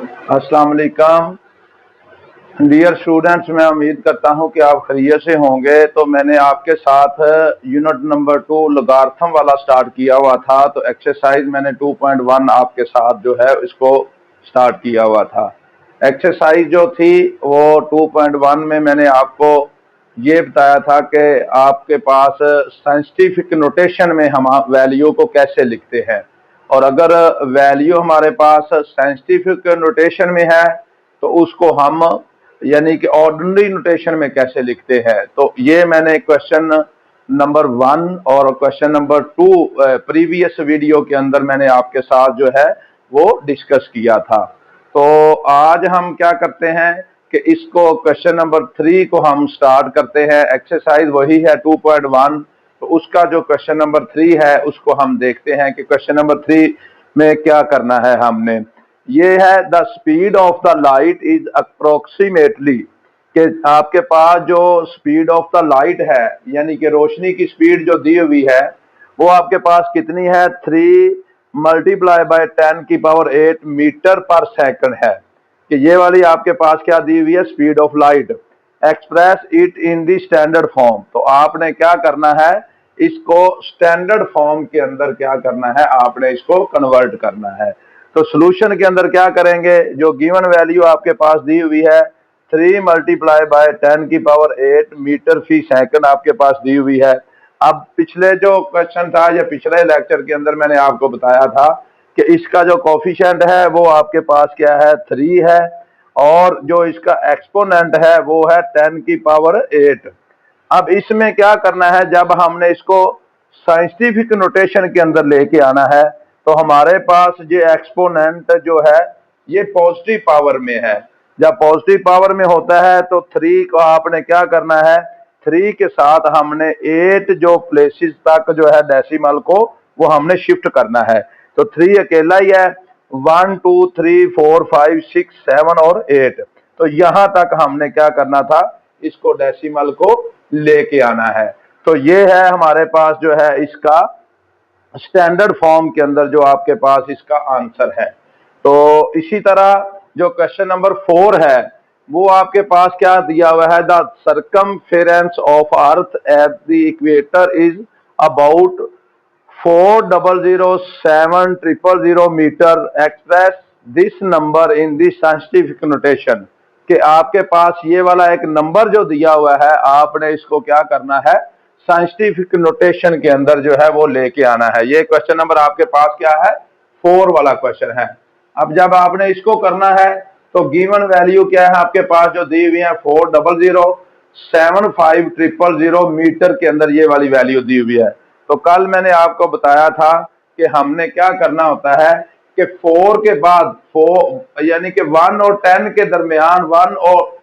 अस्सलाम वालेकुम dear students, मैं उम्मीद करता हूं कि आप खैरियत से होंगे। तो मैंने आपके साथ यूनिट नंबर 2 लॉगरिथम वाला स्टार्ट किया हुआ था। तो एक्सरसाइज मैंने 2.1 आपके साथ जो है इसको स्टार्ट किया हुआ था। एक्सरसाइज जो थी वो 2.1 में मैंने आपको ये बताया था कि आपके पास साइंटिफिक नोटेशन में हम वैल्यू को कैसे लिखते हैं, और अगर वैल्यू हमारे पास साइंटिफिक नोटेशन में है तो उसको हम यानी कि ऑर्डिनरी नोटेशन में कैसे लिखते हैं। तो ये मैंने क्वेश्चन नंबर 1 और क्वेश्चन नंबर 2 प्रीवियस वीडियो के अंदर मैंने आपके साथ जो है वो डिस्कस किया था। तो आज हम क्या करते हैं कि इसको क्वेश्चन नंबर 3 को हम स्टार्ट करते हैं। एक्सरसाइज वही है 2.1, तो उसका जो क्वेश्चन नंबर 3 है उसको हम देखते हैं कि क्वेश्चन नंबर 3 में क्या करना है हमने। ये है the speed of the light is approximately, कि आपके पास जो स्पीड ऑफ द लाइट है यानी कि रोशनी की स्पीड जो दी हुई है वो आपके पास कितनी है, 3 मल्टीप्लाई बाय 10⁸ मीटर पर सेकंड है। कि ये वाली आपके पास क्या दी हुई है, speed of light. Express it in the standard form, तो आपने क्या करना है, इसको स्टैंडर्ड फॉर्म के अंदर क्या करना है, आपने इसको कन्वर्ट करना है। तो सॉल्यूशन के अंदर क्या करेंगे, जो गिवन वैल्यू आपके पास दी हुई है 3 multiply by 10⁸ metre per second आपके पास दी हुई है। अब पिछले जो क्वेश्चन था या पिछले लेक्चर के अंदर मैंने आपको बताया था कि इसका जो कोफिशिएंट है वो आपके पास क्या है, 3 है, और जो इसका एक्सपोनेंट है वो है 10⁸। अब इसमें क्या करना है, जब हमने इसको साइंटिफिक नोटेशन के अंदर लेके आना है तो हमारे पास ये एक्सपोनेंट जो है ये पॉजिटिव पावर में है। जब पॉजिटिव पावर में होता है तो 3 को आपने क्या करना है, 3 के साथ हमने 8 जो प्लेसेस तक जो है डेसिमल को वो हमने शिफ्ट करना है। तो 3 अकेला ही है, 1 2 3 4 5 6 7 और 8, तो यहां तक हमने क्या करना था, इसको डेसिमल को लेके आना है। तो ये है हमारे पास जो है इसका स्टैंडर्ड फॉर्म के अंदर जो आपके पास इसका आंसर है। तो इसी तरह जो क्वेश्चन नंबर 4 है वो आपके पास क्या दिया हुआ है, the circumference of earth at the equator is about 4,007,000 metre. Express this number in the scientific notation, कि आपके पास ये वाला एक नंबर जो दिया हुआ है आपने इसको क्या करना है, साइंटिफिक नोटेशन के अंदर जो है वो लेके आना है। ये क्वेश्चन नंबर आपके पास क्या है, 4 वाला क्वेश्चन है। अब जब आपने इसको करना है तो गिवन वैल्यू क्या है आपके पास जो दी हुई है, 4,007,500 मीटर के अंदर ये वाली वैल्यू दी हुई है। तो कल मैंने आपको बताया था कि हमने क्या करना होता है कि 4 के बाद 4 यानी कि 1 और 10 के दरमियान, 1 और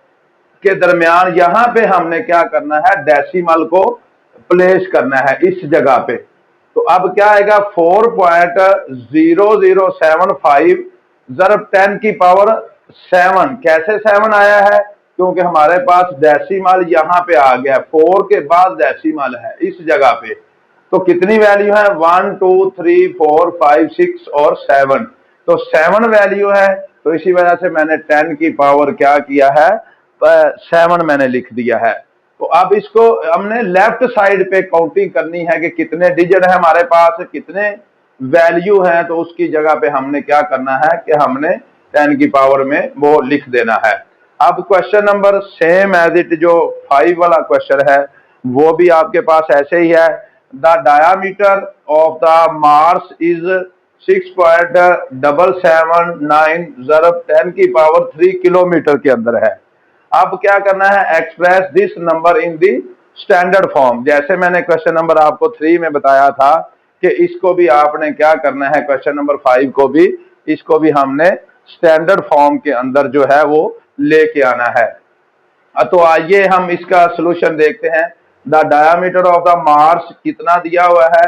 के दरमियान यहां पे हमने क्या करना है, डेसिमल को प्लेस करना है इस जगह पे। तो अब क्या आएगा, 4.0075 ज़रब 10⁻7। कैसे 7 आया है, क्योंकि हमारे पास डेसिमल यहाँ पे आ गया, 4 के बाद डेसिमल है इस जगह पे। तो कितनी वैल्यू है, 1 2 3 4 5 6 और 7, तो 7 वैल्यू है। तो इसी वजह से मैंने 10 की पावर क्या किया है, 7 मैंने लिख दिया है। तो अब इसको हमने लेफ्ट साइड पे काउंटिंग करनी है कि कितने डिजिट है हमारे पास, कितने वैल्यू हैं, तो उसकी जगह पे हमने क्या करना है कि हमने 10 की पावर में वो लिख देना है। अब question number same as it जो 5 वाला क्वेश्चन है वो भी आपके पास ऐसे ही है। The diameter of the Mars is 6.779 ज़रब 10⁻³ kilometre के अंदर है। अब क्या करना है, express this number in the standard form. जैसे मैंने क्वेश्चन नंबर आपको 3 में बताया था कि इसको भी आपने क्या करना है, क्वेश्चन नंबर 5 को भी, इसको भी हमने स्टैंडर्ड फॉर्म के अंदर जो है वो लेके आना है। तो आइए हम इसका सोल्यूशन देखते हैं। The diameter of the Mars कितना दिया हुआ है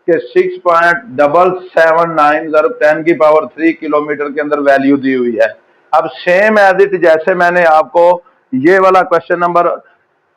कि 6.779 ज़रब 10⁻³ किलोमीटर के अंदर वैल्यू दी हुई है। अब सेम एज इट जैसे मैंने आपको ये वाला क्वेश्चन नंबर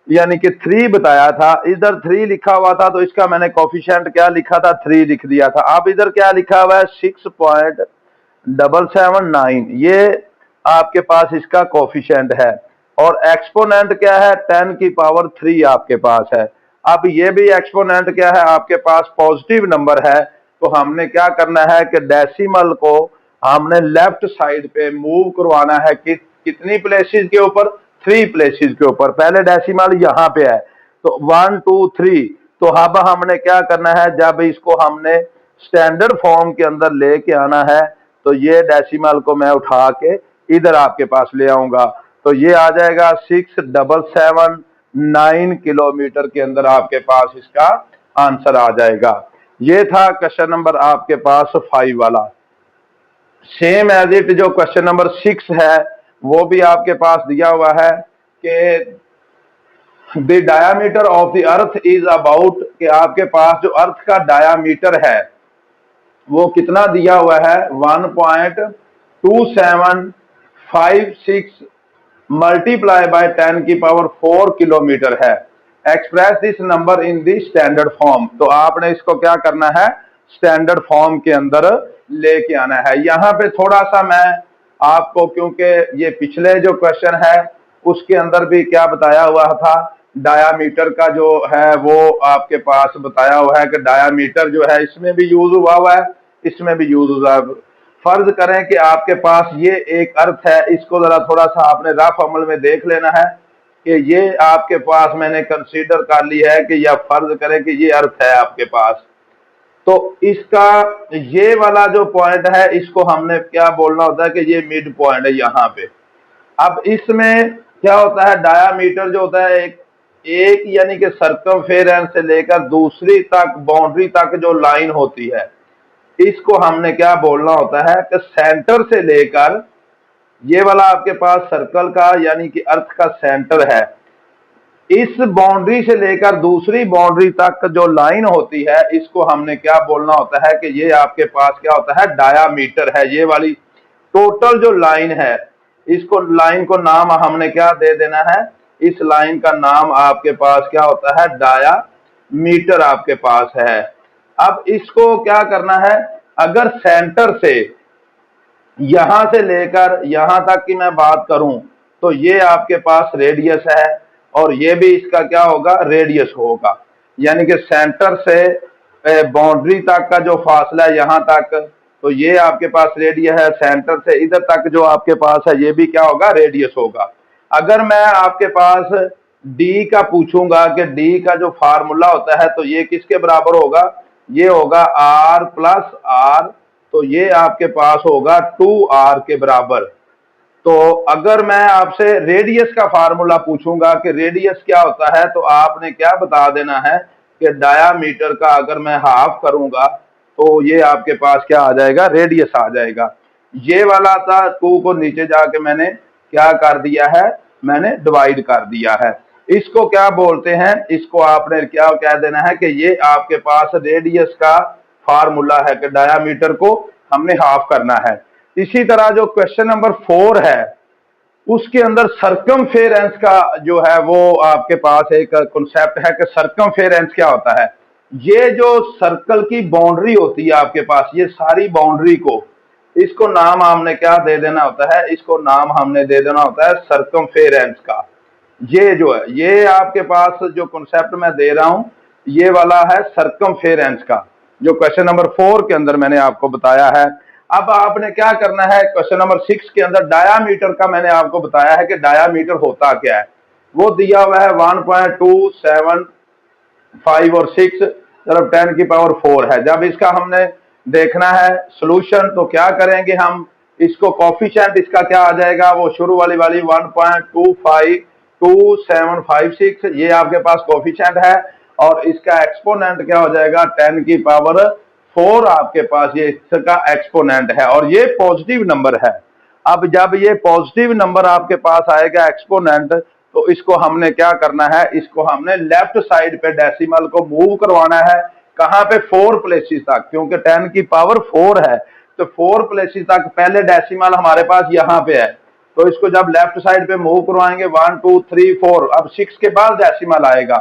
यानी कि 3 बताया था, इधर 3 लिखा हुआ था तो इसका मैंने कोफिशिएंट क्या लिखा था, 3 लिख दिया था। अब इधर क्या लिखा हुआ है, 6.779, ये आपके पास इसका कोफिशिएंट है, और एक्सपोनेंट क्या है 10 की पावर 3 आपके पास है। अब ये भी एक्सपोनेंट क्या है आपके पास पॉजिटिव नंबर है, तो हमने क्या करना है कि डेसिमल को हमने लेफ्ट साइड पे मूव करवाना है कि कितनी प्लेसेस के ऊपर, 3 प्लेसेस के ऊपर। पहले डेसिमल यहाँ पे है तो 1 2 3, तो अब हमने क्या करना है, जब इसको हमने स्टैंडर्ड फॉर्म के अंदर लेके आना है तो ये डेसिमल को मैं उठा के इधर आपके पास ले आऊंगा, तो ये आ जाएगा 6779 किलोमीटर के अंदर आपके पास इसका आंसर आ जाएगा। ये था क्वेश्चन नंबर आपके पास 5 वाला। सेम एज इट जो क्वेश्चन नंबर 6 है वो भी आपके पास दिया हुआ है कि the diameter of the earth is about, कि आपके पास जो अर्थ का डायामीटर है वो कितना दिया हुआ है 1.2756 मल्टीप्लाई बाय 10 की पावर 4 किलोमीटर है। Express this number in the standard form, तो आपने इसको क्या करना है स्टैंडर्ड फॉर्म के अंदर लेके आना है। यहाँ पे थोड़ा सा मैं आपको, क्योंकि ये पिछले जो क्वेश्चन है उसके अंदर भी क्या बताया हुआ था, डायामीटर का जो है वो आपके पास बताया हुआ है कि डायामीटर जो है इसमें भी यूज हुआ है, इसमें भी यूज हुआ है। फर्ज करें कि आपके पास ये एक अर्थ है, इसको जरा थोड़ा सा आपने रफ अमल में देख लेना है कि ये आपके पास मैंने कंसीडर कर ली है कि या फर्ज करें कि ये अर्थ है आपके पास, तो इसका ये वाला जो पॉइंट है इसको हमने क्या बोलना होता है कि ये मिड पॉइंट है यहाँ पे। अब इसमें क्या होता है, डायामीटर जो होता है एक यानी कि सर्कमफेरेंस से लेकर दूसरी तक बाउंड्री तक जो लाइन होती है इसको हमने क्या बोलना होता है कि सेंटर से लेकर, ये वाला आपके पास सर्कल का यानी कि अर्थ का सेंटर है, इस बाउंड्री से लेकर दूसरी बाउंड्री तक जो लाइन होती है इसको हमने क्या बोलना होता है कि ये आपके पास क्या होता है डायामीटर है। ये वाली टोटल जो लाइन है इसको, लाइन को नाम हमने क्या दे देना है, इस लाइन का नाम आपके पास क्या होता है डायामीटर आपके पास है। अब इसको क्या करना है, अगर सेंटर से यहां से लेकर यहां तक की मैं बात करूं तो ये आपके पास रेडियस है, और ये भी इसका क्या होगा रेडियस होगा, यानी कि सेंटर से बाउंड्री तक का जो फासला है यहां तक, तो ये आपके पास रेडियस है, सेंटर से इधर तक जो आपके पास है ये भी क्या होगा रेडियस होगा। अगर मैं आपके पास डी का पूछूंगा कि डी का जो फार्मूला होता है तो ये किसके बराबर होगा, ये होगा आर प्लस आर, तो ये आपके पास होगा 2r के बराबर। तो अगर मैं आपसे रेडियस का फार्मूला पूछूंगा कि रेडियस क्या होता है, तो आपने क्या बता देना है कि डायामीटर का अगर मैं हाफ करूंगा तो ये आपके पास क्या आ जाएगा रेडियस आ जाएगा। ये वाला था 2 को नीचे जाके मैंने क्या कर दिया है, मैंने डिवाइड कर दिया है। इसको क्या बोलते हैं, इसको आपने क्या कह देना है कि ये आपके पास रेडियस का फार्मूला है कि डायामीटर को हमने हाफ करना है। इसी तरह जो क्वेश्चन नंबर 4 है उसके अंदर सर्कमफेरेंस का जो है वो आपके पास एक कॉन्सेप्ट है कि सर्कमफेरेंस क्या होता है। ये जो सर्कल की बाउंड्री होती है आपके पास, ये सारी बाउंड्री को, इसको नाम हमने क्या दे देना होता है, इसको नाम हमने दे देना होता है सर्कमफेरेंस का। ये जो है ये आपके पास जो कॉन्सेप्ट मैं दे रहा हूं ये वाला है सर्कमफेरेंस का, जो क्वेश्चन नंबर 4 के अंदर मैंने आपको बताया है। अब आपने क्या करना है, क्वेश्चन नंबर 6 के अंदर डायामीटर का मैंने आपको बताया है कि डायामीटर होता क्या है, वो दिया हुआ है 1.275 और 6 तरफ 10 की पावर 4 है। जब इसका हमने देखना है सॉल्यूशन तो क्या करेंगे हम, इसको कोफिशिएंट इसका क्या आ जाएगा, वो शुरू वाली 1.25756, ये आपके पास कोफिशिएंट है, और इसका एक्सपोनेंट क्या हो जाएगा 10 की पावर 4 आपके पास ये इसका एक्सपोनेंट है, और ये पॉजिटिव नंबर है। अब जब ये पॉजिटिव नंबर आपके पास आएगा एक्सपोनेंट, तो इसको हमने क्या करना है, इसको हमने लेफ्ट साइड पे डेसिमल को मूव करवाना है, कहां पे 4 प्लेसेस तक, क्योंकि 10 की पावर 4 है तो 4 प्लेसेस तक। पहले डेसिमल हमारे पास यहाँ पे है तो इसको जब लेफ्ट साइड पे मूव करवाएंगे 1 2 3 4, अब 6 के बाद डेसिमल आएगा,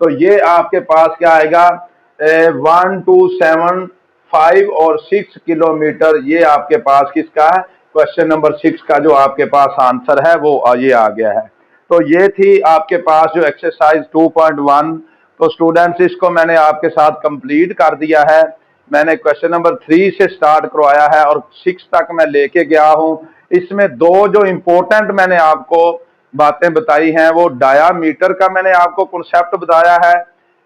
तो ये आपके पास क्या आएगा 1275 और 6 किलोमीटर, ये आपके पास किसका है क्वेश्चन नंबर 6 का जो आपके पास आंसर है वो ये आ गया है। तो ये थी आपके पास जो एक्सरसाइज 2.1। तो स्टूडेंट्स इसको मैंने आपके साथ कंप्लीट कर दिया है। मैंने क्वेश्चन नंबर 3 से स्टार्ट करवाया है और 6 तक मैं लेके गया हूं। इसमें दो जो इंपॉर्टेंट मैंने आपको बातें बताई हैं, वो डायामीटर का मैंने आपको कॉन्सेप्ट बताया है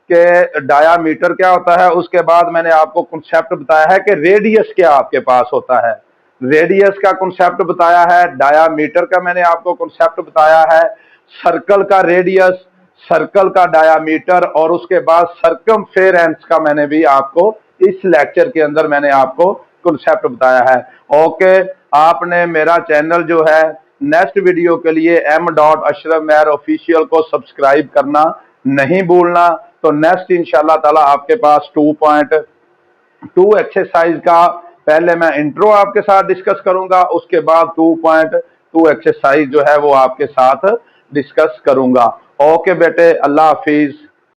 कि डायामीटर क्या होता है। उसके बाद मैंने आपको कॉन्सेप्ट बताया है कि रेडियस क्या आपके पास होता है। रेडियस का कॉन्सेप्ट बताया है, डायामीटर का मैंने आपको कॉन्सेप्ट बताया है, सर्कल का रेडियस, सर्कल का डायामीटर और उसके बाद सर्कमफेरेंस का मैंने भी आपको इस लेक्चर के अंदर मैंने आपको कॉन्सेप्ट बताया है। ओके, आपने मेरा चैनल जो है नेक्स्ट वीडियो के लिए m.ashraf मेहर ऑफिशियल को सब्सक्राइब करना नहीं भूलना। तो नेक्स्ट इंशाल्लाह ताला आपके पास 2.2 एक्सरसाइज का पहले मैं इंट्रो आपके साथ डिस्कस करूंगा, उसके बाद 2.2 एक्सरसाइज जो है वो आपके साथ डिस्कस करूंगा। ओके बेटे, अल्लाह हाफिज।